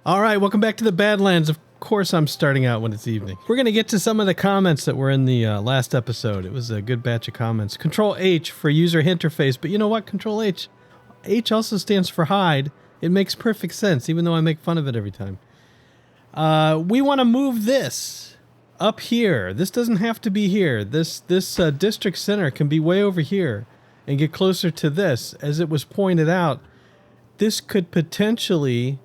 All right, welcome back to the Badlands. Of course I'm starting out when it's evening. We're going to get to some of the comments that were in the last episode. It was a good batch of comments. Control H for user interface, but you know what? Control H. H also stands for hide. It makes perfect sense, even though I make fun of it every time. We want to move this up here. This doesn't have to be here. This district center can be way over here and get closer to this. As it was pointed out, this could potentially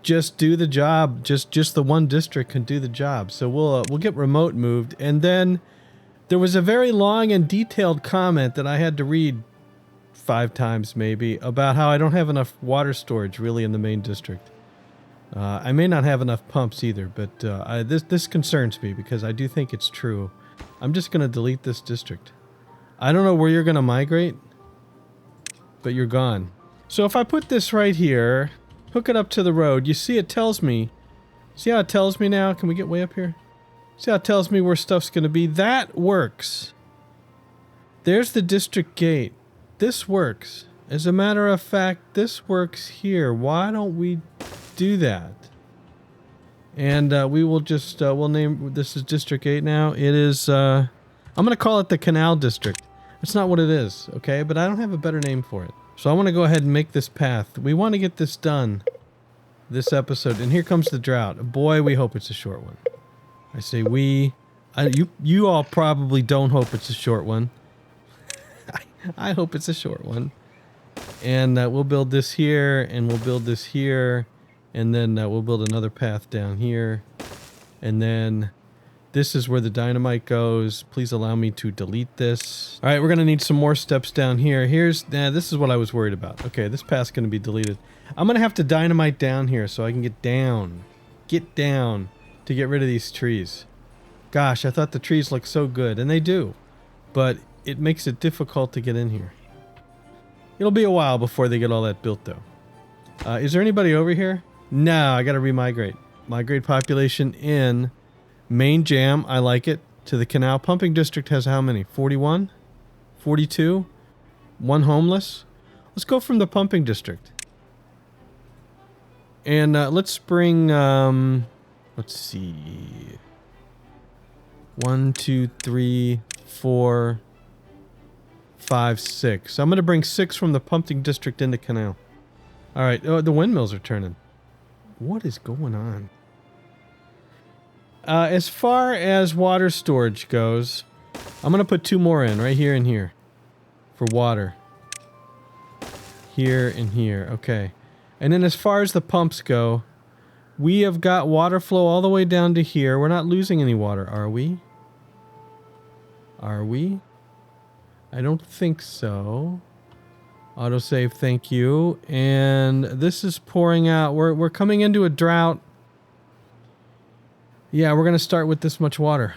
just do the job. Just the one district can do the job. So we'll get remote moved. And then there was a very long and detailed comment that I had to read 5 times maybe about how I don't have enough water storage really in the main district. I may not have enough pumps either, but this concerns me because I do think it's true. I'm just going to delete this district. I don't know where you're going to migrate, but you're gone. So if I put this right here, hook it up to the road, you see it tells me, see how it tells me now? Can we get way up here? See how it tells me where stuff's going to be? That works. There's the district gate. This works. As a matter of fact, this works here. Why don't we do that? And we will just, we'll name, this is District 8 now. It is, I'm going to call it the Canal District. It's not what it is, okay? But I don't have a better name for it. So I want to go ahead and make this path. We want to get this done this episode. And here comes the drought. Boy, we hope it's a short one. I say we. You all probably don't hope it's a short one. I hope it's a short one. And we'll build this here, and we'll build this here, and then we'll build another path down here. And then this is where the dynamite goes. Please allow me to delete this. All right, we're going to need some more steps down here. This is what I was worried about. Okay, this path's going to be deleted. I'm going to have to dynamite down here so I can get down to get rid of these trees. Gosh, I thought the trees looked so good, and they do. But it makes it difficult to get in here. It'll be a while before they get all that built, though. Is there anybody over here? No, I got to remigrate. Migrate population in. Main jam, I like it. To the canal. Pumping district has how many? 41? 42? 1 homeless? Let's go from the pumping district. And let's bring, let's see. 1, 2, 3, 4, 5, 6. I'm going to bring 6 from the pumping district into canal. Alright, oh, the windmills are turning. What is going on? As far as water storage goes, I'm going to put 2 more in, right here and here. For water. Here and here, okay. And then as far as the pumps go, we have got water flow all the way down to here. We're not losing any water, are we? Are we? I don't think so. Autosave, thank you. And this is pouring out. We're coming into a drought. Yeah, we're going to start with this much water.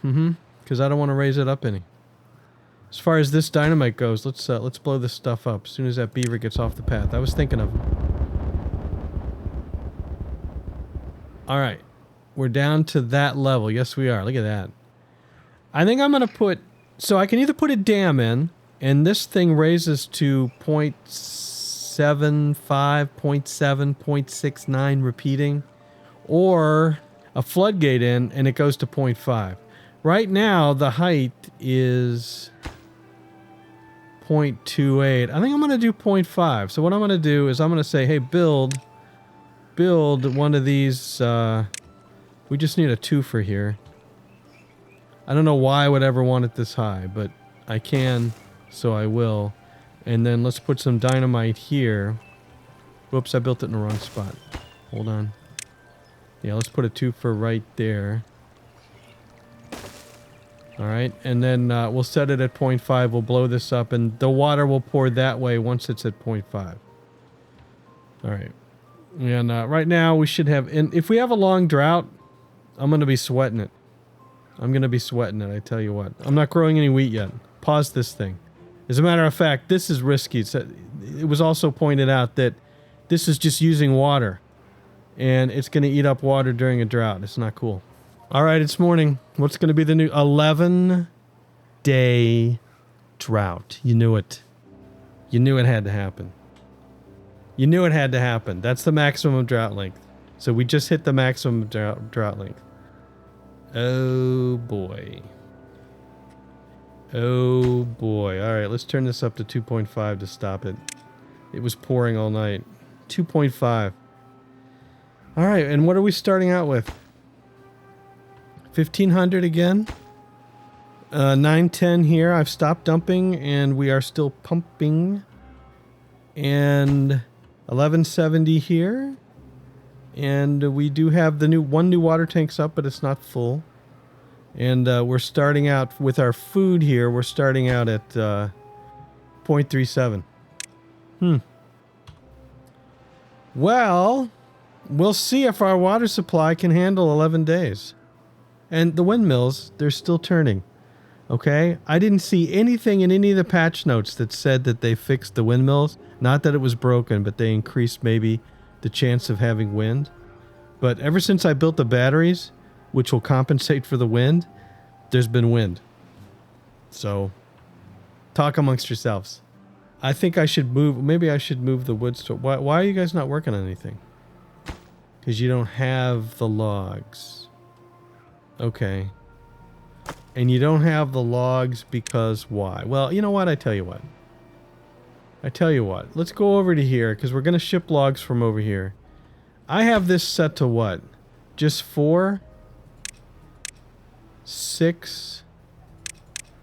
Because I don't want to raise it up any. As far as this dynamite goes, let's blow this stuff up as soon as that beaver gets off the path. I was thinking of him. Alright. We're down to that level. Yes, we are. Look at that. I think I'm going to put... So I can either put a dam in, and this thing raises to 0.75, 0.7, 0.69 repeating, or a floodgate in, and it goes to 0.5. Right now, the height is 0.28. I think I'm going to do 0.5. So what I'm going to do is I'm going to say, hey, build one of these. We just need a 2 for here. I don't know why I would ever want it this high, but I can, so I will. And then let's put some dynamite here. Whoops, I built it in the wrong spot. Hold on. Yeah, let's put a 2 for right there. Alright, and then we'll set it at 0.5. We'll blow this up, and the water will pour that way once it's at 0.5. Alright. And right now we should have... And if we have a long drought, I'm going to be sweating it. I'm going to be sweating it, I tell you what. I'm not growing any wheat yet. Pause this thing. As a matter of fact, this is risky. It was also pointed out that this is just using water. And it's going to eat up water during a drought. It's not cool. All right, it's morning. What's going to be the new 11-day drought? You knew it. You knew it had to happen. You knew it had to happen. That's the maximum drought length. So we just hit the maximum drought length. Oh boy. Oh boy. All right, let's turn this up to 2.5 to stop it. It was pouring all night. 2.5. All right, and what are we starting out with? 1500 again. 910 here. I've stopped dumping and we are still pumping. And 1170 here. And we do have the one new water tank's up, but it's not full. And we're starting out with our food here. We're starting out at 0.37. Well, we'll see if our water supply can handle 11 days. And the windmills, they're still turning. Okay? I didn't see anything in any of the patch notes that said that they fixed the windmills. Not that it was broken, but they increased maybe the chance of having wind. But ever since I built the batteries, which will compensate for the wind, there's been wind. So, talk amongst yourselves. I think I should move, maybe I should move the wood store. Why are you guys not working on anything? Because you don't have the logs. Okay. And you don't have the logs because why? Well, you know what? I tell you what. Let's go over to here because we're going to ship logs from over here. I have this set to what? Just 4? 6?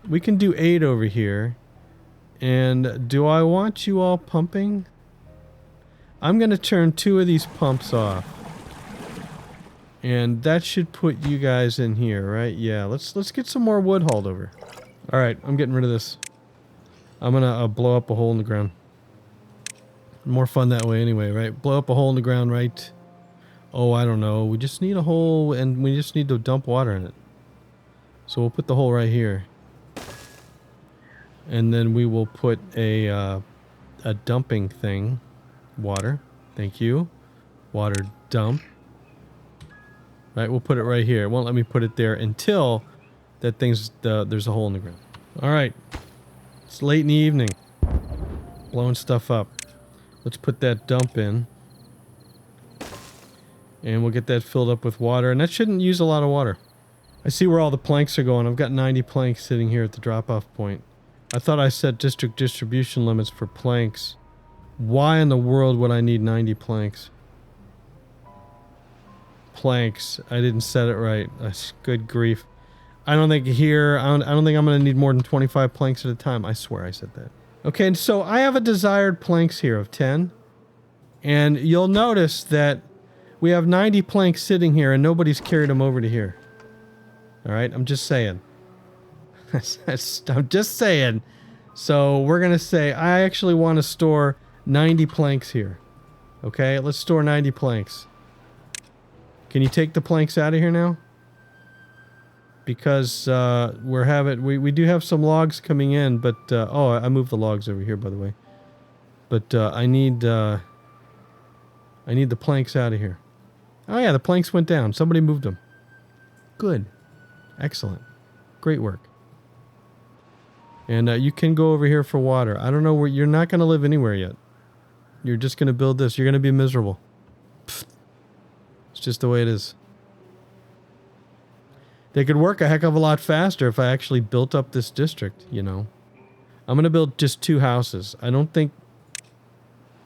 We can do 8 over here. And do I want you all pumping? I'm going to turn 2 of these pumps off. And that should put you guys in here, right? Yeah, let's get some more wood hauled over. All right, I'm getting rid of this. I'm going to blow up a hole in the ground. More fun that way anyway, right? Blow up a hole in the ground, right? Oh, I don't know. We just need a hole and we just need to dump water in it. So we'll put the hole right here. And then we will put a dumping thing. Water. Thank you. Water dump. Right, we'll put it right here. It won't let me put it there until that there's a hole in the ground. All right. It's late in the evening. Blowing stuff up. Let's put that dump in. And we'll get that filled up with water. And that shouldn't use a lot of water. I see where all the planks are going. I've got 90 planks sitting here at the drop-off point. I thought I set district distribution limits for planks. Why in the world would I need 90 planks? Planks. I didn't set it right. Good grief. I don't think here, I don't think I'm going to need more than 25 planks at a time. I swear I said that. Okay, and so I have a desired planks here of 10. And you'll notice that we have 90 planks sitting here and nobody's carried them over to here. Alright, I'm just saying. I'm just saying. So we're going to say, I actually want to store 90 planks here. Okay, let's store 90 planks. Can you take the planks out of here now? Because we do have some logs coming in, but oh, I moved the logs over here, by the way. But I need the planks out of here. Oh yeah, the planks went down. Somebody moved them. Good. Excellent. Great work. And you can go over here for water. I don't know where, you're not going to live anywhere yet. You're just going to build this. You're going to be miserable. Pfft. It's just the way it is. They could work a heck of a lot faster if I actually built up this district, you know. I'm going to build just 2 houses. I don't think...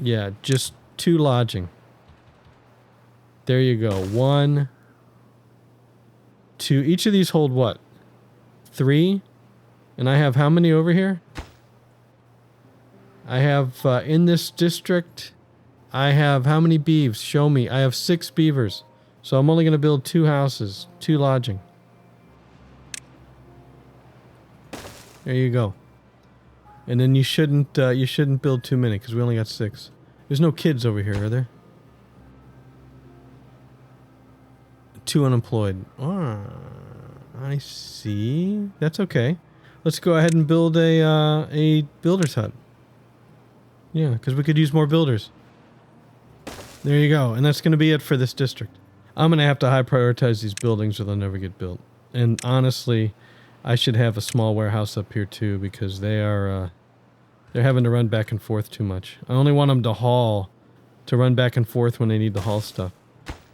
Yeah, just 2 lodging. There you go. 1, 2. Each of these hold what? 3? And I have how many over here? I have, in this district, I have how many beeves? Show me. I have 6 beavers. So I'm only going to build 2 houses. 2 lodging. There you go. And then you shouldn't build too many because we only got 6. There's no kids over here, are there? 2 unemployed. Ah, I see. That's okay. Let's go ahead and build a builder's hut. Yeah, because we could use more builders. There you go. And that's going to be it for this district. I'm going to have to high prioritize these buildings or they'll never get built. And honestly, I should have a small warehouse up here too because they're having to run back and forth too much. I only want them to haul to run back and forth when they need to haul stuff.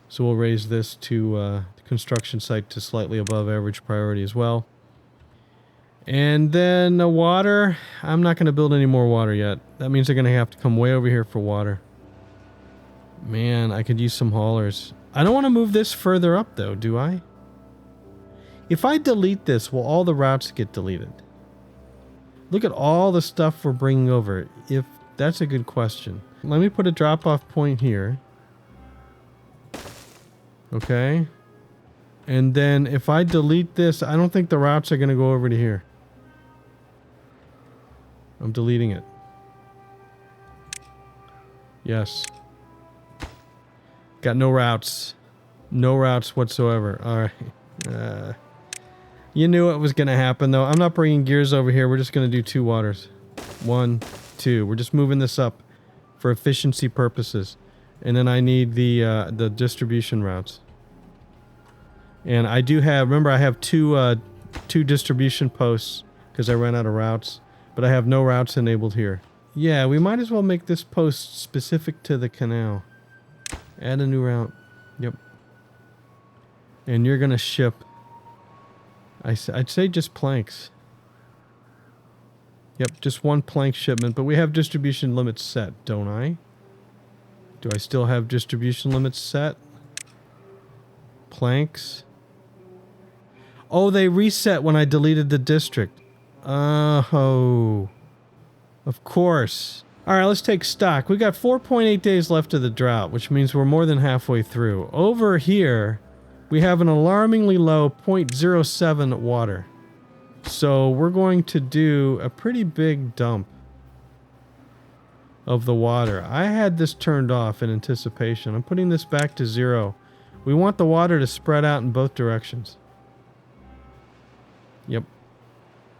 So we'll raise this to the construction site to slightly above average priority as well. And then the water, I'm not going to build any more water yet. That means they're going to have to come way over here for water. Man, I could use some haulers. I don't want to move this further up though, do I? If I delete this, will all the routes get deleted? Look at all the stuff we're bringing over. If that's a good question. Let me put a drop-off point here. Okay. And then if I delete this, I don't think the routes are going to go over to here. I'm deleting it. Yes. Got no routes. No routes whatsoever. Alright. You knew it was going to happen, though. I'm not bringing gears over here. We're just going to do 2 waters. 1, 2. We're just moving this up for efficiency purposes. And then I need the distribution routes. And I do have... Remember, I have two distribution posts because I ran out of routes. But I have no routes enabled here. Yeah, we might as well make this post specific to the canal. Add a new route. Yep. And you're going to ship... I'd say just planks. Yep, just 1 plank shipment. But we have distribution limits set, don't I? Do I still have distribution limits set? Planks. Oh, they reset when I deleted the district. Oh. Of course. Alright, let's take stock. We got 4.8 days left of the drought, which means we're more than halfway through. Over here, we have an alarmingly low 0.07 water. So we're going to do a pretty big dump of the water. I had this turned off in anticipation. I'm putting this back to 0. We want the water to spread out in both directions. Yep.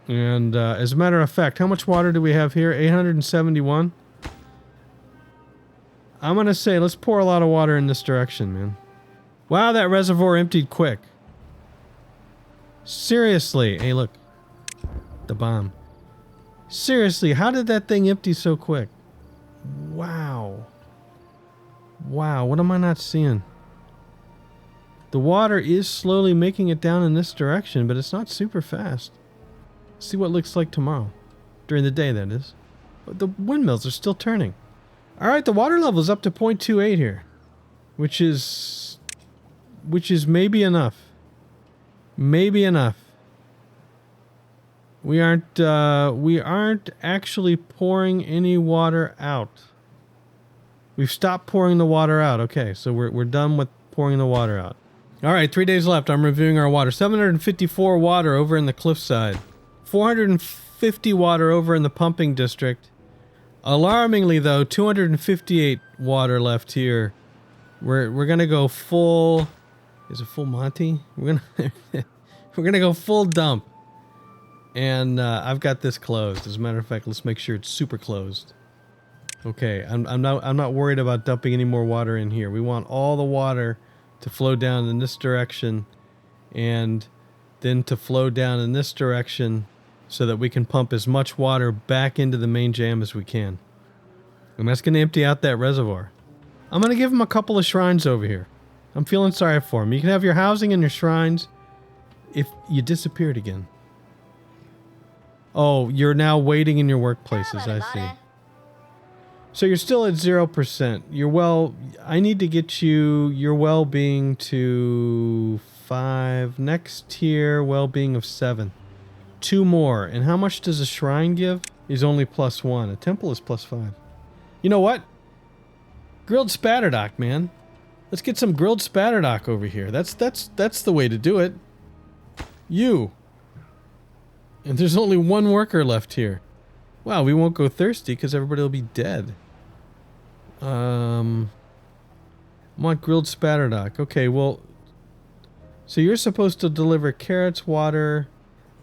And as a matter of fact, how much water do we have here? 871? I'm going to say let's pour a lot of water in this direction, man. Wow, that reservoir emptied quick. Seriously. Hey, look. The bomb. Seriously, how did that thing empty so quick? Wow. Wow, what am I not seeing? The water is slowly making it down in this direction, but it's not super fast. See what it looks like tomorrow. During the day, that is. But the windmills are still turning. Alright, the water level is up to 0.28 here. Which is maybe enough. Maybe enough. We aren't actually pouring any water out. We've stopped pouring the water out. Okay, so we're done with pouring the water out. Alright, 3 days left. I'm reviewing our water. 754 water over in the cliffside. 450 water over in the pumping district. Alarmingly though, 258 water left here. We're gonna go full... Is it full Monty? We're gonna go full dump. And I've got this closed. As a matter of fact, let's make sure it's super closed. Okay, I'm not worried about dumping any more water in here. We want all the water to flow down in this direction and then to flow down in this direction so that we can pump as much water back into the main jam as we can. And that's going to empty out that reservoir. I'm going to give them a couple of shrines over here. I'm feeling sorry for them. You can have your housing and your shrines if you disappeared again. Oh, you're now waiting in your workplaces, I see. So you're still at 0%. I need to get your well-being to 5. Next tier, well-being of 7. 2 more. And how much does a shrine give? Is only +1. A temple is +5. You know what? Grilled spatterdock, man. Let's get some grilled spatterdock over here. That's the way to do it. You. And there's only 1 worker left here. Wow, we won't go thirsty because everybody will be dead. I want grilled spatterdock. Okay, well... So you're supposed to deliver carrots, water...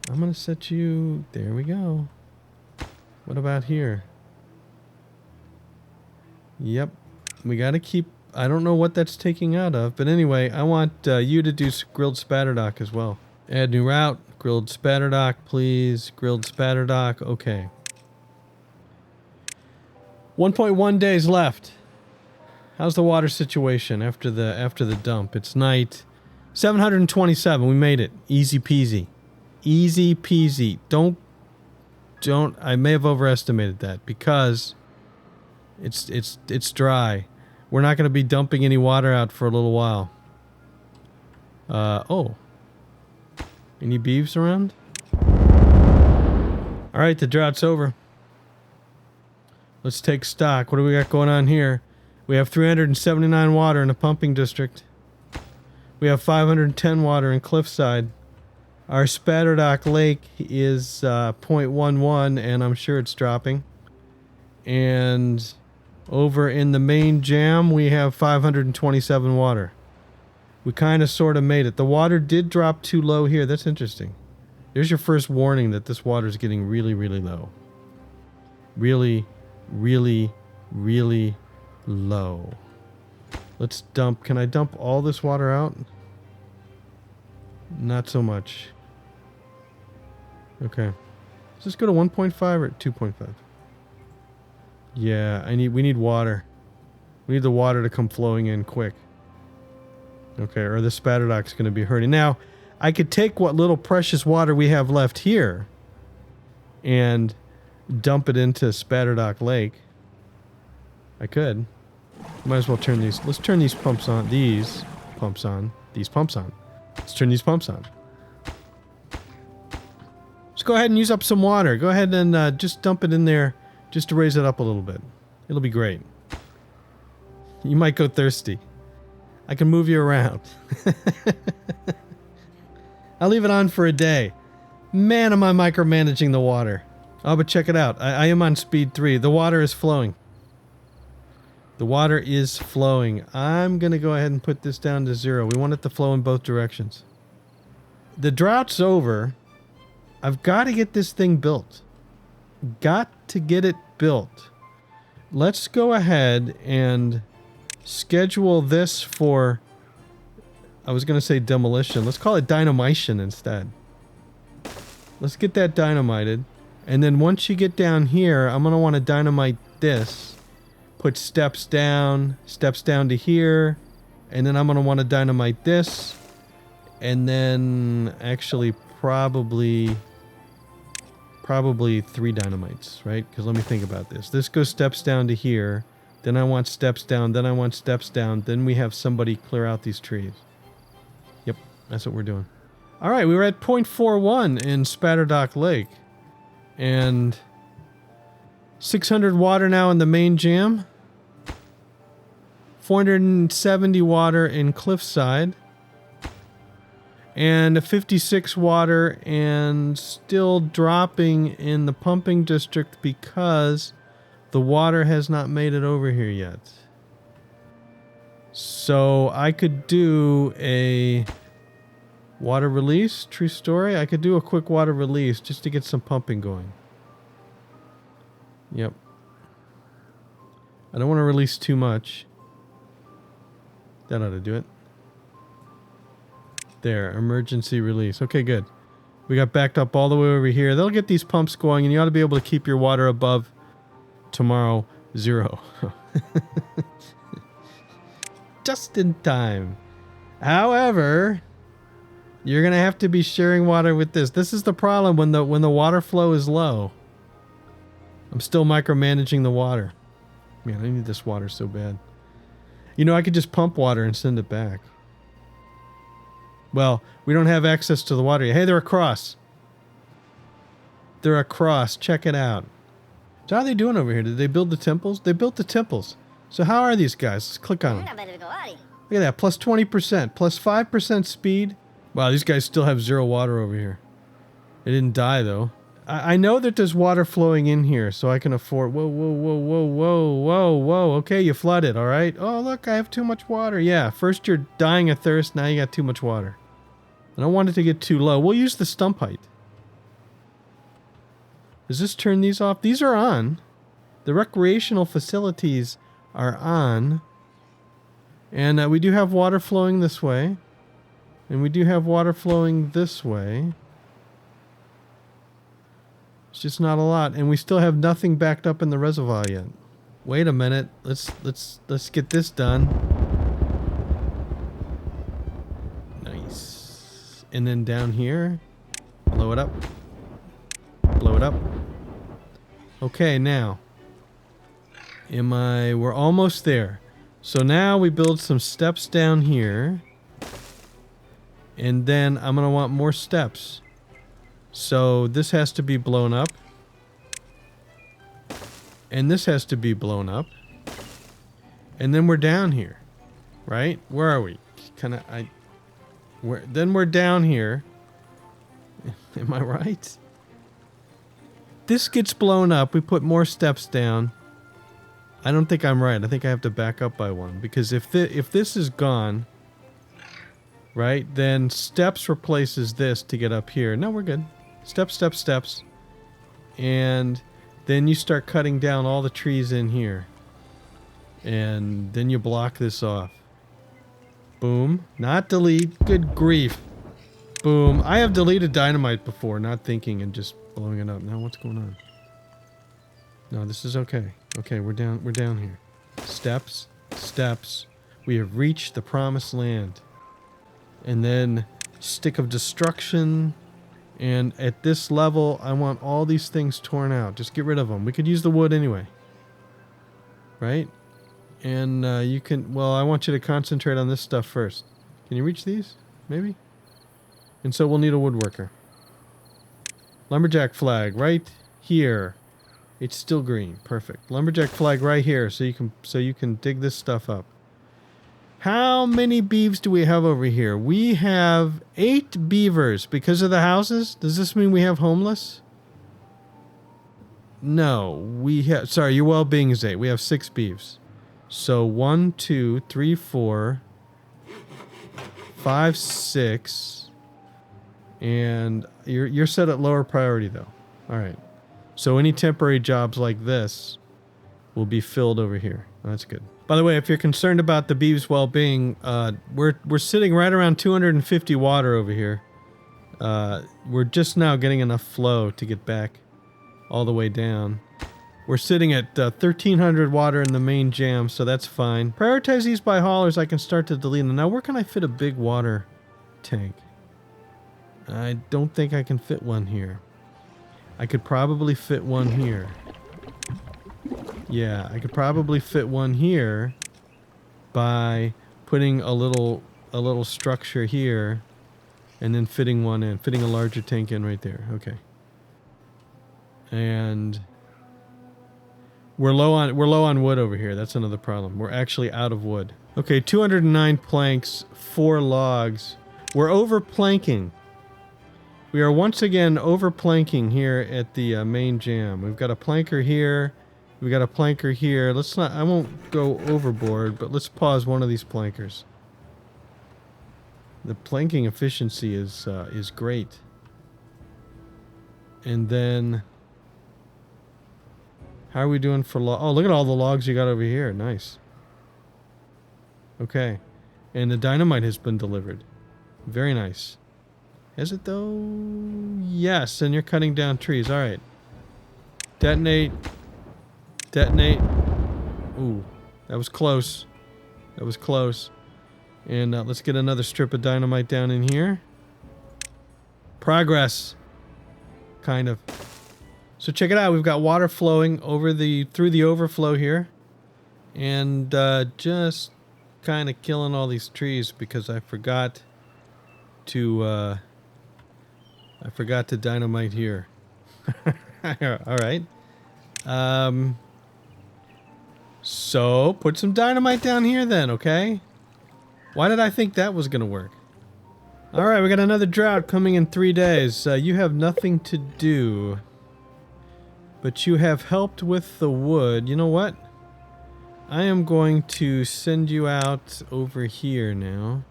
I'm gonna set you... There we go. What about here? Yep. We gotta keep... I don't know what that's taking out of, but anyway, I want you to do grilled spatterdock as well. Add new route. Grilled spatterdock, please. Grilled spatterdock. Okay. 1.1 days left. How's the water situation after the dump? It's night. 727. We made it. Easy peasy. Easy peasy. Don't. I may have overestimated that because it's dry. We're not going to be dumping any water out for a little while. Oh. Any beavs around? All right, the drought's over. Let's take stock. What do we got going on here? We have 379 water in the pumping district. We have 510 water in Cliffside. Our Spatterdock Lake is 0.11, and I'm sure it's dropping. And over in the main jam, we have 527 water. We kind of sort of made it. The water did drop too low here. That's interesting. There's your first warning that this water is getting really, really low. Really, really, really low. Let's dump. Can I dump all this water out? Not so much. Okay. Let's just go to 1.5 or 2.5. Yeah, we need water. We need the water to come flowing in quick. Okay, or the Spatterdock's going to be hurting. Now, I could take what little precious water we have left here and dump it into Spatterdock Lake. I could. Might as well turn these. Let's turn these pumps on. These pumps on. These pumps on. Let's turn these pumps on. Let's go ahead and use up some water. Go ahead and just dump it in there just to raise it up a little bit. It'll be great. You might go thirsty. I can move you around. I'll leave it on for a day. Man, am I micromanaging the water. Oh, but check it out. I am on speed 3. The water is flowing. The water is flowing. I'm going to go ahead and put this down to 0. We want it to flow in both directions. The drought's over. I've got to get this thing built. Got to get it built. Let's go ahead and schedule this for, I was going to say demolition. Let's call it dynamation instead. Let's get that dynamited. And then once you get down here, I'm going to want to dynamite this. Put steps down to here. And then I'm going to want to dynamite this. And then actually probably 3 dynamites, right? Because let me think about this. This goes steps down to here. Then I want steps down. Then I want steps down. Then we have somebody clear out these trees. Yep, that's what we're doing. All right, we were at 0.41 in Spatterdock Lake. And 600 water now in the main jam. 470 water in Cliffside. And 56 water and still dropping in the pumping district because the water has not made it over here yet. So I could do a water release, true story. I could do a quick water release just to get some pumping going. Yep. I don't want to release too much. That ought to do it. There, emergency release. Okay, good. We got backed up all the way over here. They'll get these pumps going, and you ought to be able to keep your water above tomorrow 0. Just in time. However, you're going to have to be sharing water with this. This is the problem when the water flow is low. I'm still micromanaging the water. Man, I need this water so bad. You know, I could just pump water and send it back. Well, we don't have access to the water yet. Hey, they're across. They're across. Check it out. So how are they doing over here? Did they build the temples? They built the temples. So how are these guys? Let's click on them. Look at that. Plus 20%. Plus 5% speed. Wow, these guys still have 0 water over here. They didn't die, though. I know that there's water flowing in here, so I can afford... Whoa, whoa, whoa, whoa, whoa, whoa, whoa. Okay, you flooded, all right? Oh, look, I have too much water. Yeah, first you're dying of thirst, now you got too much water. I don't want it to get too low. We'll use the stump height. Does this turn these off? These are on. The recreational facilities are on. And we do have water flowing this way. And we do have water flowing this way. It's just not a lot. And we still have nothing backed up in the reservoir yet. Wait a minute. Let's get this done. Nice. And then down here, blow it up. Blow it up. Okay, now. We're almost there. So now we build some steps down here. And then I'm going to want more steps. So this has to be blown up. And this has to be blown up. And then we're down here. Right? Where are we? Then we're down here. Am I right? This gets blown up. We put more steps down. I don't think I'm right. I think I have to back up by one. Because if this is gone, right, then steps replaces this to get up here. No, we're good. Steps, steps, steps. And then you start cutting down all the trees in here. And then you block this off. Boom. Not delete. Good grief. Boom. I have deleted dynamite before, not thinking and just blowing it up. Now what's going on? No, this is okay. Okay, we're down here. Steps, steps. We have reached the promised land. And then stick of destruction. And at this level, I want all these things torn out. Just get rid of them. We could use the wood anyway. Right? And you can, well, I want you to concentrate on this stuff first. Can you reach these? Maybe? And so we'll need a woodworker. Lumberjack flag right here. It's still green. Perfect. Lumberjack flag right here so you can dig this stuff up. How many beavs do we have over here? We have 8 beavers because of the houses. Does this mean we have homeless? No, we have, sorry, your well-being is 8. We have 6 beavs. So 1, 2, 3, 4, 5, 6, and you're set at lower priority though. All right. So any temporary jobs like this will be filled over here. Oh, that's good. By the way, if you're concerned about the beeves' well-being, we're sitting right around 250 water over here. We're just now getting enough flow to get back all the way down. We're sitting at 1300 water in the main jam, so that's fine. Prioritize these by haulers. I can start to delete them. Now, where can I fit a big water tank? I don't think I can fit one here. I could probably fit one here. Yeah, I could probably fit one here by putting a little structure here and then fitting one in, fitting a larger tank in right there. Okay. And we're low on wood over here. That's another problem. We're actually out of wood. Okay, 209 planks, 4 logs. We're over planking. We are once again over planking here at the main jam. We've got a planker here. We've got a planker here. Let's not, I won't go overboard, but let's pause one of these plankers. The planking efficiency is great. And then, how are we doing for log? Oh, look at all the logs you got over here. Nice. Okay. And the dynamite has been delivered. Very nice. Is it though? Yes, and you're cutting down trees. All right. Detonate. Detonate. Ooh, that was close. That was close. And let's get another strip of dynamite down in here. Progress. Kind of. So check it out. We've got water flowing over through the overflow here. And just kind of killing all these trees because I forgot to dynamite here. All right. So put some dynamite down here then, okay? Why did I think that was gonna work? All right, we got another drought coming in 3 days. You have nothing to do, but you have helped with the wood. You know what? I am going to send you out over here now.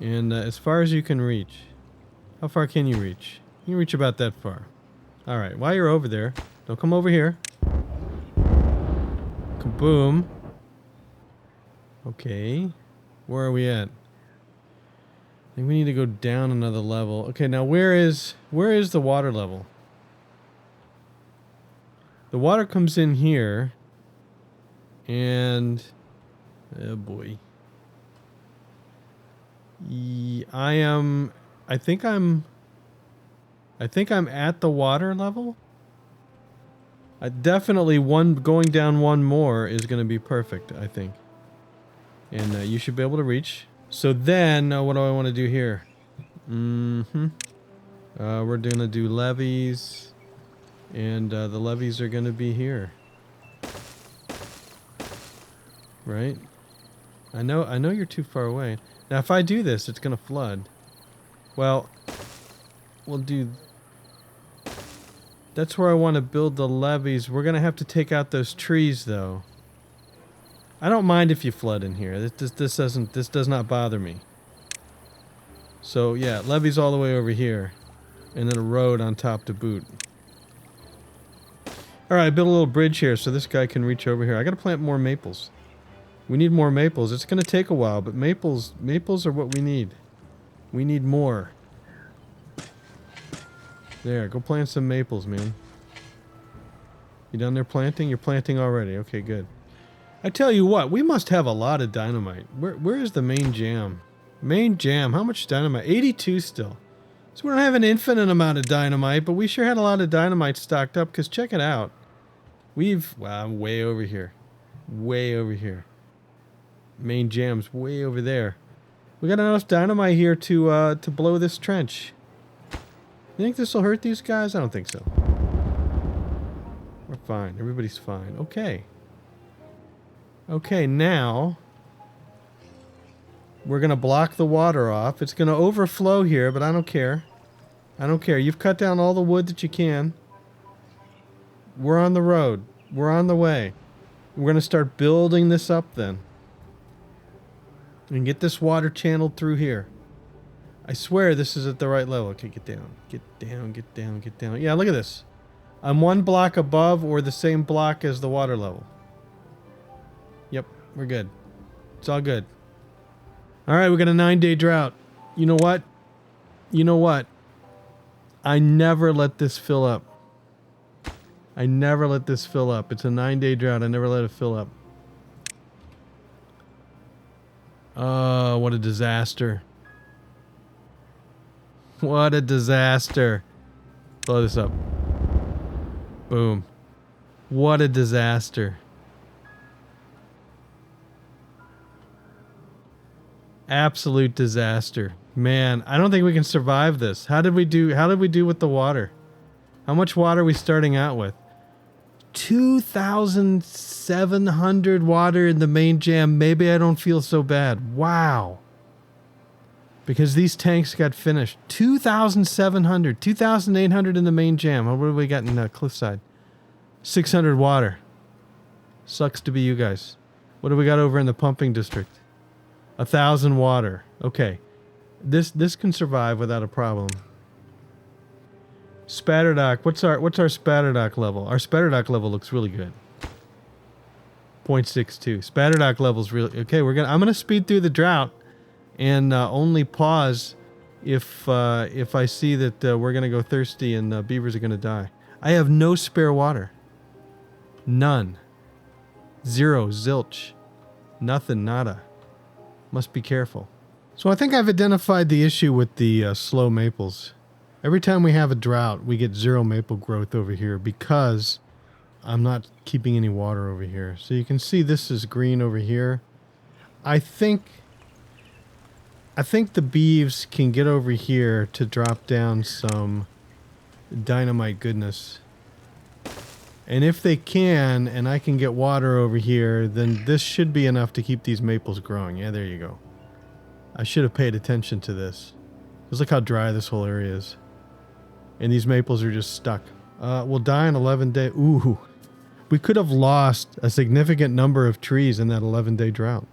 And as far as you can reach. How far can you reach? You can reach about that far. Alright, while you're over there, don't come over here. Kaboom. Okay. Where are we at? I think we need to go down another level. Okay, now where is the water level? The water comes in here. And oh boy. I think I'm at the water level. Definitely going down one more is going to be perfect, I think. And you should be able to reach. So then, what do I want to do here? We're going to do levees. And the levees are going to be here. Right? I know you're too far away. Now, if I do this, it's going to flood. Well, we'll do... That's where I want to build the levees. We're going to have to take out those trees, though. I don't mind if you flood in here. This does not bother me. So, yeah, levees all the way over here. And then a road on top to boot. Alright, I built a little bridge here so this guy can reach over here. I got to plant more maples. We need more maples. It's going to take a while, but maples are what we need. We need more. There, go plant some maples, man. You down there planting? You're planting already. Okay, good. I tell you what, we must have a lot of dynamite. Where is the main jam? Main jam, how much dynamite? 82 still. So we don't have an infinite amount of dynamite, but we sure had a lot of dynamite stocked up, because check it out. Wow, I'm way over here. Way over here. Main jam's way over there. We got enough dynamite here to blow this trench. You think this will hurt these guys? I don't think so. We're fine. Everybody's fine. Okay. Okay, now we're going to block the water off. It's going to overflow here, but I don't care. I don't care. You've cut down all the wood that you can. We're on the road. We're on the way. We're going to start building this up then. And get this water channeled through here. I swear this is at the right level. Okay, get down. Get down, get down, get down. Yeah, look at this. I'm one block above or the same block as the water level. Yep, we're good. It's all good. Alright, we got a 9-day drought. You know what? You know what? I never let this fill up. I never let this fill up. It's a 9-day drought. I never let it fill up. Oh, what a disaster. What a disaster. Blow this up. Boom. What a disaster. Absolute disaster. Man, I don't think we can survive this. How did we do with the water? How much water are we starting out with? 2,700 water in the main jam. Maybe I don't feel so bad. Wow. Because these tanks got finished. 2,700. 2,800 in the main jam. What have we got in Cliffside? 600 water. Sucks to be you guys. What do we got over in the pumping district? 1,000 water. Okay. This can survive without a problem. Spatterdock. What's our Spatterdock level? Our Spatterdock level looks really good. 0.62. Spatterdock level's really okay. I'm gonna speed through the drought and only pause if I see that we're gonna go thirsty and beavers are gonna die. I have no spare water. None. Zero. Zilch. Nothing. Nada. Must be careful. So I think I've identified the issue with the slow maples. Every time we have a drought, we get zero maple growth over here because I'm not keeping any water over here. So you can see this is green over here. I think the beeves can get over here to drop down some dynamite goodness. And if they can, and I can get water over here, then this should be enough to keep these maples growing. Yeah, there you go. I should have paid attention to this. Just look how dry this whole area is. And these maples are just stuck. We'll die in 11 days. Ooh. We could have lost a significant number of trees in that 11-day drought.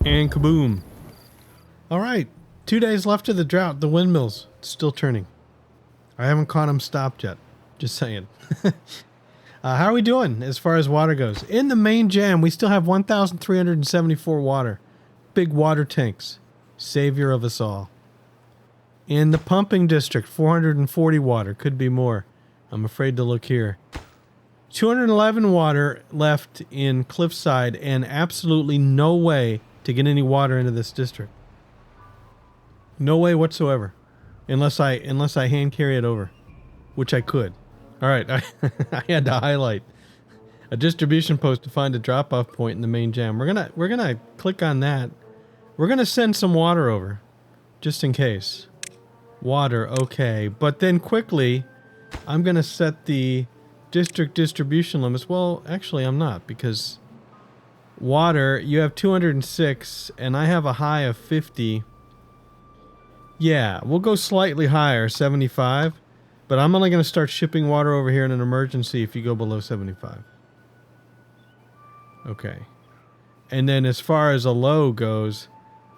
And kaboom. Alright. 2 days left of the drought. The windmills still turning. I haven't caught them stopped yet. Just saying. How are we doing as far as water goes? In the main jam, we still have 1,374 water. Big water tanks. Savior of us all. In the pumping district, 440 water. Could be more. I'm afraid to look here. 211 water left in Cliffside, and absolutely no way to get any water into this district. No way whatsoever, unless I hand carry it over, which I could. All right, I had to highlight a distribution post to find a drop-off point in the main jam. We're gonna click on that. We're gonna send some water over, just in case. Water, okay, but then quickly, I'm gonna set the district distribution limits. Well, actually, I'm not, because water, you have 206, and I have a high of 50. Yeah, we'll go slightly higher, 75, but I'm only going to start shipping water over here in an emergency if you go below 75. Okay. And then as far as a low goes,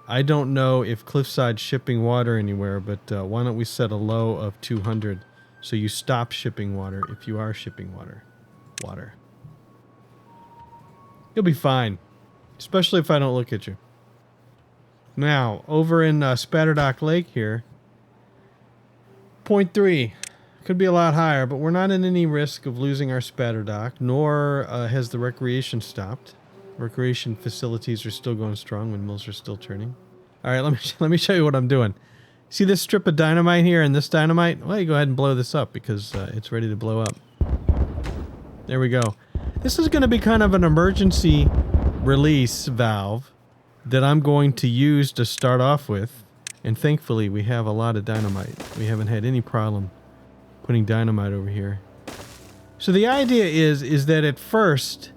I don't know if Cliffside's shipping water anywhere, but why don't we set a low of 200 so you stop shipping water if you are shipping water. You'll be fine, especially if I don't look at you. Now, over in Spatterdock Lake here, 0.3. Could be a lot higher, but we're not in any risk of losing our Spatterdock, nor has the recreation stopped. Recreation facilities are still going strong, windmills are still turning. All right, let me show you what I'm doing. See this strip of dynamite here and this dynamite? Well, you go ahead and blow this up because it's ready to blow up. There we go. This is going to be kind of an emergency release valve that I'm going to use to start off with. And thankfully, we have a lot of dynamite. We haven't had any problem putting dynamite over here. So the idea is that at first,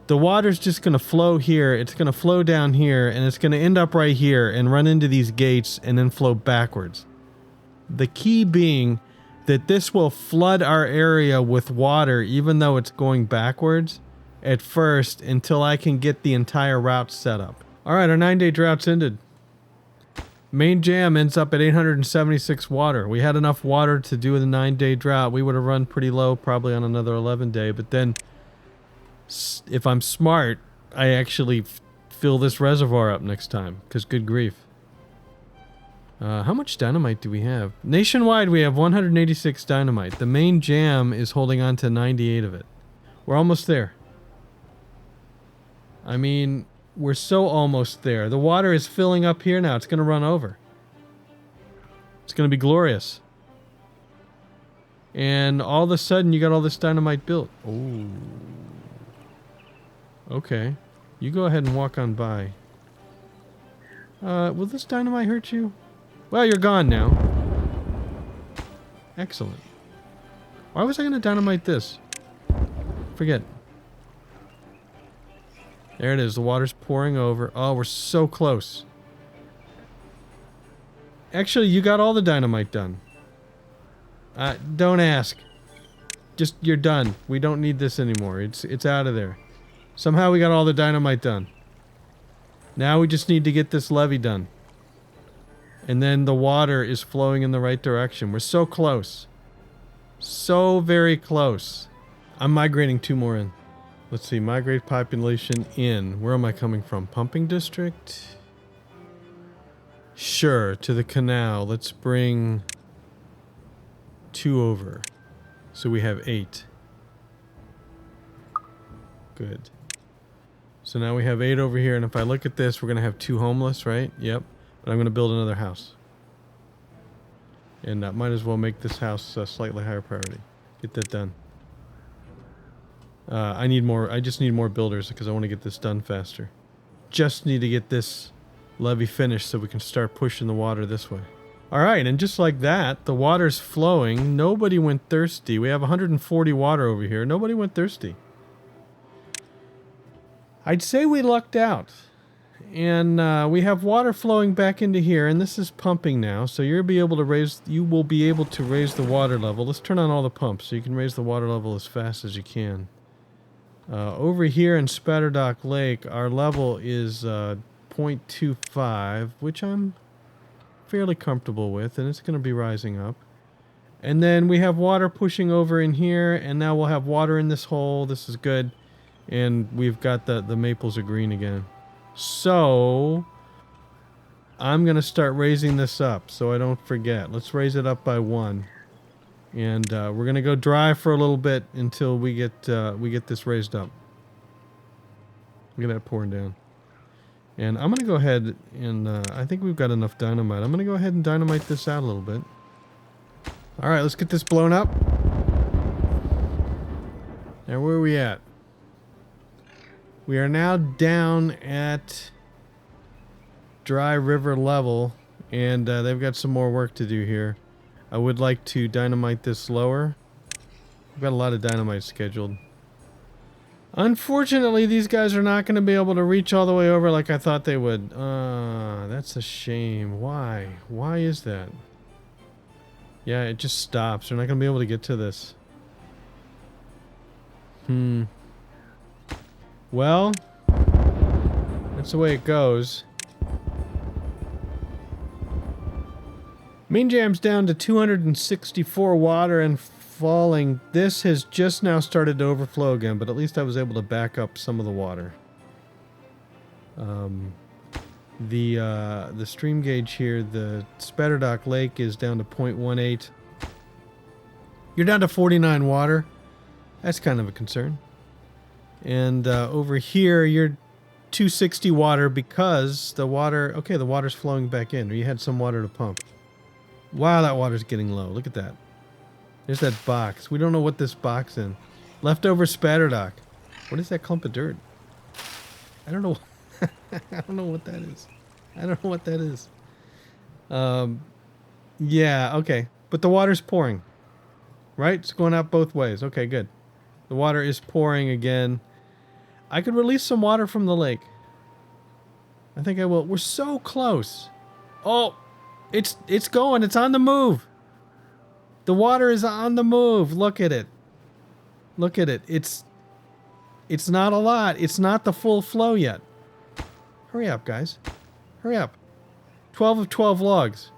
the water's just going to flow here. It's going to flow down here, and it's going to end up right here and run into these gates and then flow backwards. The key being that this will flood our area with water even though it's going backwards at first until I can get the entire route set up. All right, our 9-day drought's ended. Main jam ends up at 876 water. We had enough water to do the 9-day drought. We would have run pretty low probably on another 11-day, but then if I'm smart, I actually fill this reservoir up next time, because good grief. How much dynamite do we have? Nationwide, we have 186 dynamite. The main jam is holding on to 98 of it. We're almost there. I mean, we're so almost there. The water is filling up here now. It's going to run over. It's going to be glorious. And all of a sudden, you got all this dynamite built. Oh. Okay. You go ahead and walk on by. Will this dynamite hurt you? Well, you're gone now. Excellent. Why was I going to dynamite this? Forget. There it is. The water's pouring over. Oh, we're so close. Actually, you got all the dynamite done. Don't ask. Just, you're done. We don't need this anymore. It's out of there. Somehow we got all the dynamite done. Now we just need to get this levee done. And then the water is flowing in the right direction. We're so close. So very close. I'm migrating 2 more in. Let's see, migrate population in. Where am I coming from? Pumping district? Sure, to the canal. Let's bring 2 over. So we have 8. Good. So now we have 8 over here, and if I look at this, we're going to have 2 homeless, right? Yep. But I'm going to build another house. And might as well make this house a slightly higher priority. Get that done. I just need more builders because I want to get this done faster. Just need to get this levee finished so we can start pushing the water this way. Alright, and just like that, the water's flowing. Nobody went thirsty. We have 140 water over here. Nobody went thirsty. I'd say we lucked out. And we have water flowing back into here, and this is pumping now, so you will be able to raise the water level. Let's turn on all the pumps so you can raise the water level as fast as you can. Over here in Spatterdock Lake, our level is 0.25, which I'm fairly comfortable with, and it's going to be rising up. And then we have water pushing over in here, and now we'll have water in this hole. This is good. And we've got the maples are green again. So I'm going to start raising this up so I don't forget. Let's raise it up by 1. And we're gonna go dry for a little bit until we get this raised up. Look at that pouring down. And I'm gonna go ahead and I think we've got enough dynamite. I'm gonna go ahead and dynamite this out a little bit. All right, let's get this blown up. Now where are we at? We are now down at dry river level, and they've got some more work to do here. I would like to dynamite this lower. I've got a lot of dynamite scheduled. Unfortunately, these guys are not going to be able to reach all the way over like I thought they would. That's a shame. Why? Why is that? Yeah, it just stops. They're not going to be able to get to this. Well, that's the way it goes. Main jam's down to 264 water and falling. This has just now started to overflow again, but at least I was able to back up some of the water. The stream gauge here, the Spatterdock Lake is down to 0.18. You're down to 49 water. That's kind of a concern. And over here, you're 260 water because the water... Okay, the water's flowing back in. Or you had some water to pump. Wow, that water's getting low. Look at that. There's that box. We don't know what this box in. Leftover Spatterdock. What is that clump of dirt? I don't know. I don't know what that is. I don't know what that is. Yeah, okay. But the water's pouring. Right? It's going out both ways. Okay, good. The water is pouring again. I could release some water from the lake. I think I will. We're so close. Oh, it's going. It's on the move. The water is on the move. Look at it. Look at it. It's not a lot. It's not the full flow yet. Hurry up, guys. Hurry up. 12 of 12 logs.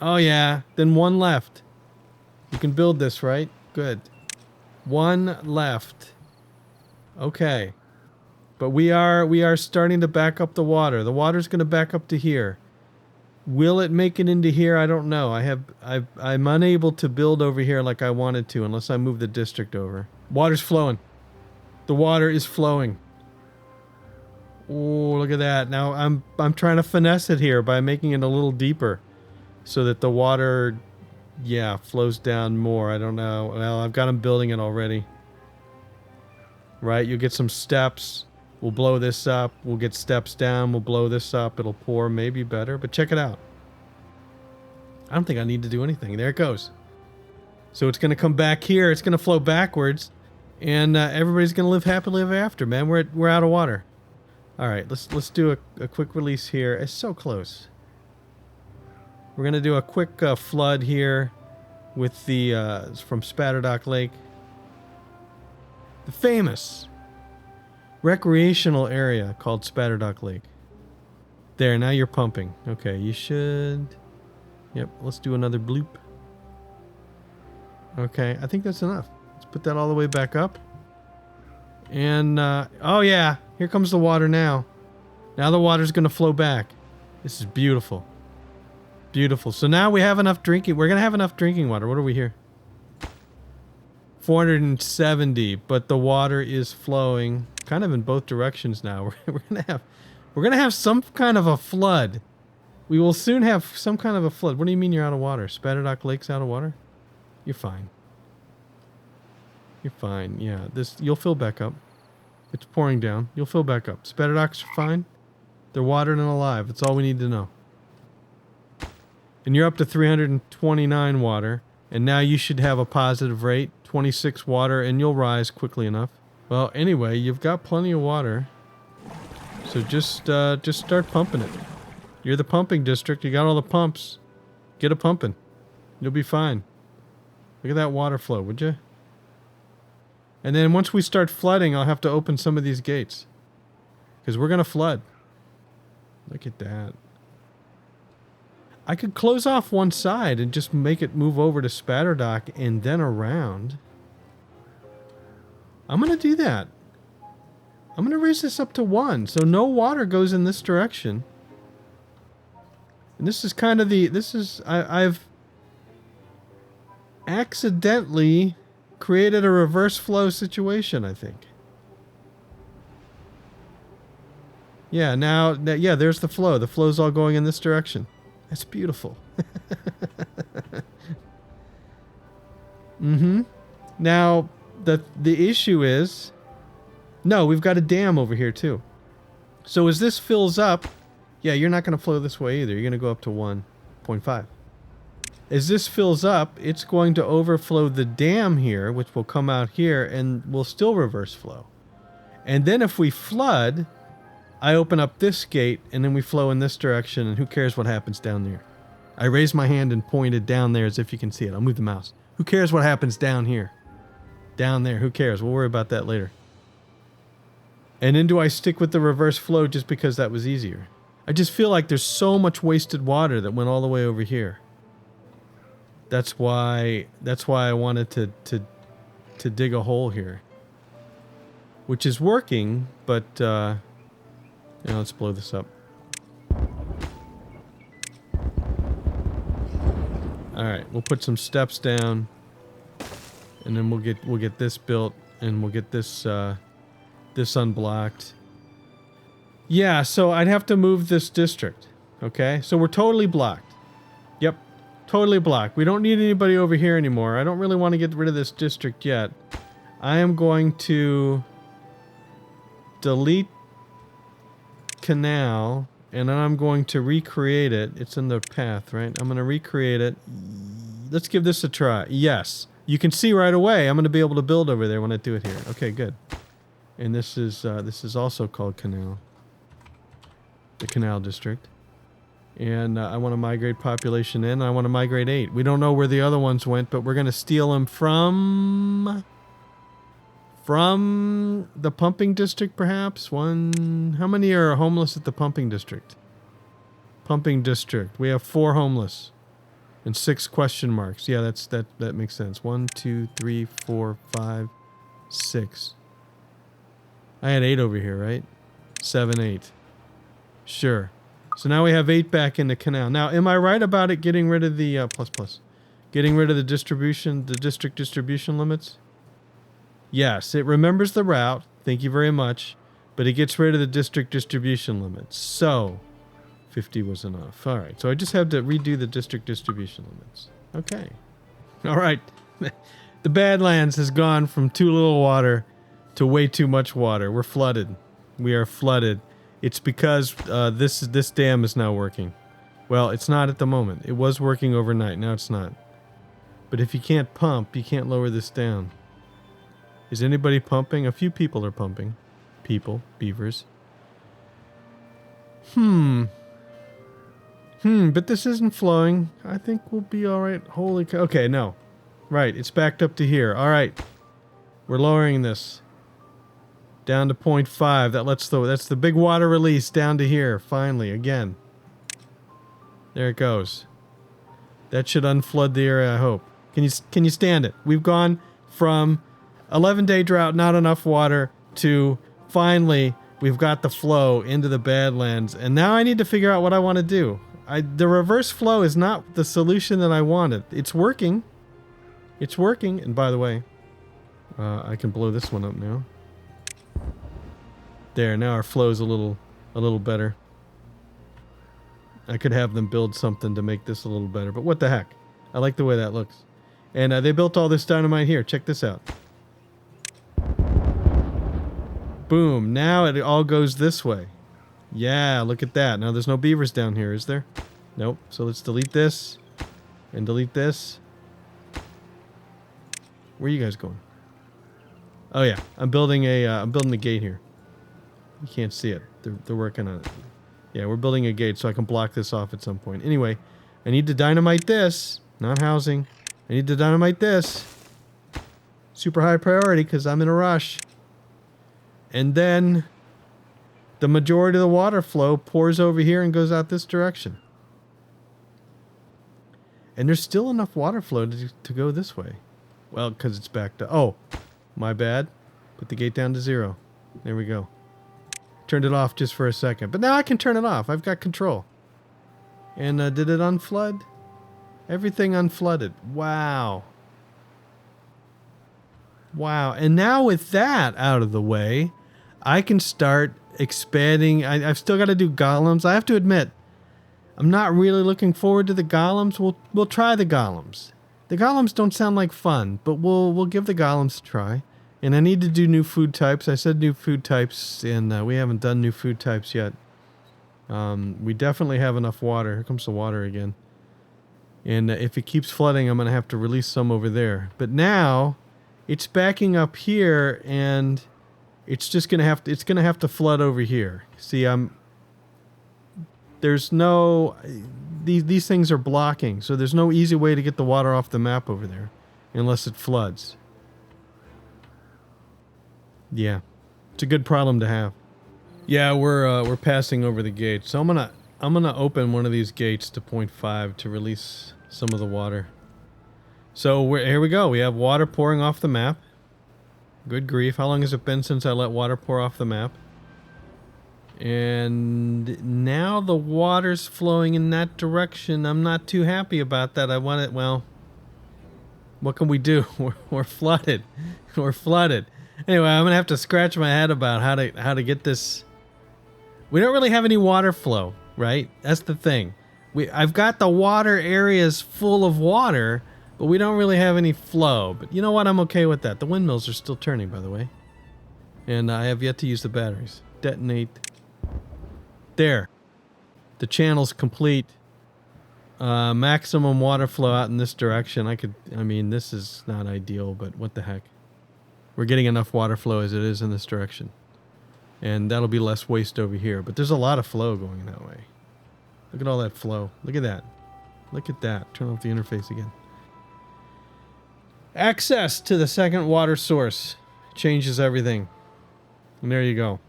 Oh yeah, then one left. You can build this, right? Good. One left. Okay. But we are starting to back up the water. The water's going to back up to here. Will it make it into here? I don't know. I'm unable to build over here like I wanted to unless I move the district over. Water's flowing. The water is flowing. Oh, look at that. Now I'm trying to finesse it here by making it a little deeper so that the water, yeah, flows down more. I don't know. Well, I've got them building it already. Right? You'll get some steps. We'll blow this up. We'll get steps down. We'll blow this up. It'll pour maybe better, but check it out. I don't think I need to do anything. There it goes. So it's going to come back here. It's going to flow backwards, and everybody's going to live happily ever after, man. We're out of water. All right, let's do a quick release here. It's so close. We're going to do a quick flood here with the from Spatterdock Lake. The famous recreational area called Spatterdock Lake. There, now you're pumping. Okay, you should... Yep, let's do another bloop. Okay, I think that's enough. Let's put that all the way back up. And, oh yeah, here comes the water now. Now the water's going to flow back. This is beautiful. Beautiful. So now we have enough drinking... We're going to have enough drinking water. What are we here? 470, but the water is flowing kind of in both directions now. We're gonna have some kind of a flood. We will soon have some kind of a flood. What do you mean you're out of water? Spatterdock Lake's out of water? You're fine. You're fine. Yeah, you'll fill back up. It's pouring down. You'll fill back up. Spatterdock's fine. They're watered and alive. That's all we need to know. And you're up to 329 water. And now you should have a positive rate, 26 water, and you'll rise quickly enough. Well, anyway, you've got plenty of water. So just start pumping it. You're the pumping district. You got all the pumps. Get a pumping. You'll be fine. Look at that water flow, would you? And then once we start flooding, I'll have to open some of these gates. Because we're going to flood. Look at that. I could close off one side and just make it move over to Spatterdock and then around. I'm going to do that. I'm going to raise this up to 1 so no water goes in this direction. And this is kind of the... This is... accidentally created a reverse flow situation, I think. Yeah, yeah, there's the flow. The flow's all going in this direction. That's beautiful. Mm-hmm. Now, the issue is... No, we've got a dam over here, too. So as this fills up... Yeah, you're not going to flow this way either. You're going to go up to 1.5. As this fills up, it's going to overflow the dam here, which will come out here, and will still reverse flow. And then if we flood... I open up this gate, and then we flow in this direction, and who cares what happens down there? I raised my hand and pointed down there as if you can see it. I'll move the mouse. Who cares what happens down here? Down there, who cares? We'll worry about that later. And then do I stick with the reverse flow just because that was easier? I just feel like there's so much wasted water that went all the way over here. That's why I wanted to dig a hole here. Which is working, but... Now let's blow this up. Alright, we'll put some steps down. And then we'll get this built, and we'll get this this unblocked. Yeah, so I'd have to move this district. Okay? So we're totally blocked. Yep. Totally blocked. We don't need anybody over here anymore. I don't really want to get rid of this district yet. I am going to delete canal, and then I'm going to recreate it. It's in the path, right? I'm going to recreate it. Let's give this a try. Yes. You can see right away I'm going to be able to build over there when I do it here. Okay, good. And this is also called canal. The canal district. And I want to migrate population in. I want to migrate 8. We don't know where the other ones went, but we're going to steal them from the pumping district, perhaps? How many are homeless at the pumping district? Pumping district. We have 4 homeless. And 6 question marks. Yeah, that makes sense. 1, 2, 3, 4, 5, 6. I had 8 over here, right? 7, 8. Sure. So now we have 8 back in the canal. Now, am I right about it getting rid of the plus? Getting rid of the district distribution limits? Yes, it remembers the route. Thank you very much. But it gets rid of the district distribution limits. So, 50 was enough. All right, so I just have to redo the district distribution limits. Okay. All right. The Badlands has gone from too little water to way too much water. We're flooded. We are flooded. It's because this dam is now working. Well, it's not at the moment. It was working overnight. Now it's not. But if you can't pump, you can't lower this down. Is anybody pumping? A few people are pumping. People. Beavers. But this isn't flowing. I think we'll be alright. Holy cow. Okay, no. Right, it's backed up to here. Alright. We're lowering this. Down to 0.5. That's the big water release down to here. Finally, again. There it goes. That should unflood the area, I hope. Can you stand it? We've gone from 11-day drought, not enough water, to finally we've got the flow into the Badlands. And now I need to figure out what I want to do. The reverse flow is not the solution that I wanted. It's working. It's working. And by the way, I can blow this one up now. There, now our flow's a little better. I could have them build something to make this a little better, but what the heck? I like the way that looks. And they built all this dynamite here. Check this out. Boom. Now it all goes this way. Yeah, look at that. Now there's no beavers down here, is there? Nope. So let's delete this. And delete this. Where are you guys going? Oh yeah, I'm building a gate here. You can't see it. They're working on it. Yeah, we're building a gate so I can block this off at some point. Anyway, I need to dynamite this. Not housing. I need to dynamite this. Super high priority because I'm in a rush. And then the majority of the water flow pours over here and goes out this direction. And there's still enough water flow to go this way. Well, because it's backed up. Oh, my bad. Put the gate down to 0. There we go. Turned it off just for a second. But now I can turn it off. I've got control. And did it unflood? Everything unflooded. Wow. Wow. And now with that out of the way, I can start expanding. I've still got to do golems. I have to admit, I'm not really looking forward to the golems. We'll try the golems. The golems don't sound like fun, but we'll give the golems a try. And I need to do new food types. I said new food types, and we haven't done new food types yet. We definitely have enough water. Here comes the water again. And if it keeps flooding, I'm going to have to release some over there. But now, it's backing up here, and it's just going to have to, it's going to have to flood over here. See, there's no, these things are blocking, so there's no easy way to get the water off the map over there, unless it floods. Yeah, it's a good problem to have. Yeah, we're passing over the gate, so I'm gonna open one of these gates to 0.5 to release some of the water. So here we go. We have water pouring off the map. Good grief! How long has it been since I let water pour off the map? And now the water's flowing in that direction. I'm not too happy about that. I want it. Well, what can we do? We're flooded. We're flooded. Anyway, I'm gonna have to scratch my head about how to get this. We don't really have any water flow, right? That's the thing. I've got the water areas full of water, but we don't really have any flow. But you know what? I'm okay with that. The windmills are still turning, by the way. And I have yet to use the batteries. Detonate. There. The channel's complete. Maximum water flow out in this direction. I mean, this is not ideal, but what the heck. We're getting enough water flow as it is in this direction. And that'll be less waste over here. But there's a lot of flow going that way. Look at all that flow. Look at that. Look at that. Turn off the interface again. Access to the second water source changes everything. And there you go.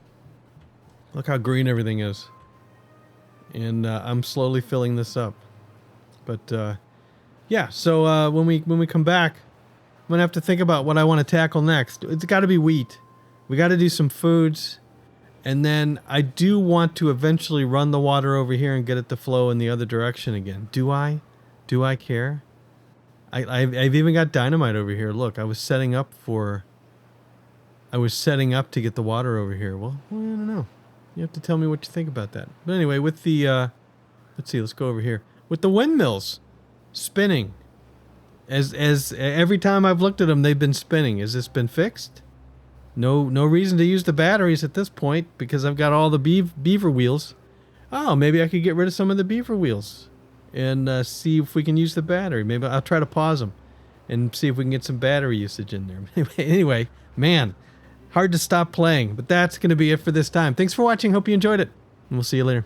Look how green everything is. And I'm slowly filling this up. But yeah, so when we come back, I'm going to have to think about what I want to tackle next. It's got to be wheat. We got to do some foods. And then I do want to eventually run the water over here and get it to flow in the other direction again. Do I? Do I care? I've even got dynamite over here. Look, I was setting up to get the water over here. Well, I don't know. You have to tell me what you think about that. But anyway, with the, let's see, let's go over here. With the windmills spinning, as every time I've looked at them, they've been spinning. Has this been fixed? No reason to use the batteries at this point because I've got all the beaver wheels. Oh, maybe I could get rid of some of the beaver wheels and see if we can use the battery. Maybe I'll try to pause them and see if we can get some battery usage in there. Anyway, man, hard to stop playing, but that's going to be it for this time. Thanks for watching. Hope you enjoyed it, and we'll see you later.